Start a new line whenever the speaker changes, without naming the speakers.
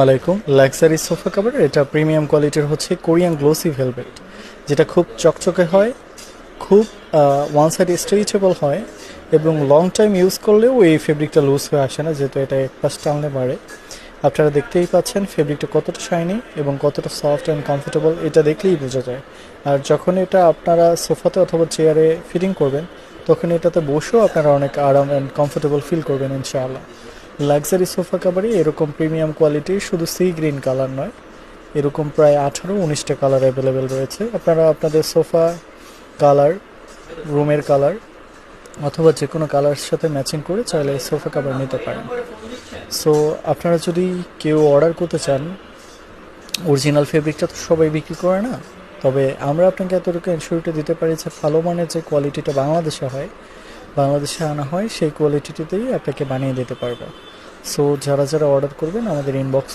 আলাইকুম। Luxury sofa cover, এটা premium কোয়ালিটির হচ্ছে কোরিয়ান গ্লোসি ভেলভেট, যেটা খুব চকচকে হয়, খুব ওয়ান সাইড স্ট্রেচেবল হয় এবং লং টাইম ইউজ করলেও এই ফেব্রিকটা লুজ হয়ে আসে না, যেহেতু এটা এক পাশ টানলে বাড়ে। আপনারা দেখতেই পাচ্ছেন ফেব্রিকটা কতটা শাইনি এবং কতটা সফট অ্যান্ড কমফোর্টেবল, এটা দেখলেই বোঝা যায়। আর যখন এটা আপনারা সোফাতে অথবা চেয়ারে ফিটিং করবেন, তখন এটাতে বসেও আপনারা অনেক আরাম অ্যান্ড কমফোর্টেবল ফিল করবেন ইনশাআল্লাহ। লাক্সারি সোফা কাভারে এরকম প্রিমিয়াম কোয়ালিটির শুধু সি গ্রিন কালার নয়, এরকম প্রায় 18-19টা কালার অ্যাভেলেবেল রয়েছে। আপনারা আপনাদের সোফা কালার, রুমের কালার অথবা যে কোনো কালারের সাথে ম্যাচিং করে চাইলে সোফা কাভার নিতে পারেন। সো আপনারা যদি কেউ অর্ডার করতে চান, অরিজিনাল ফেব্রিকটা তো সবাই বিক্রি করে না, তবে আমরা আপনাকে এতটুকু এনশিওরিটি দিতে পারি যে ভালো মানের যে কোয়ালিটিটা বাংলাদেশে হয়, বাংলাদেশে আনা হয়, সেই কোয়ালিটিতেই আপনাকে বানিয়ে দিতে পারবো। সো যারা যারা অর্ডার করবেন আমাদের ইনবক্স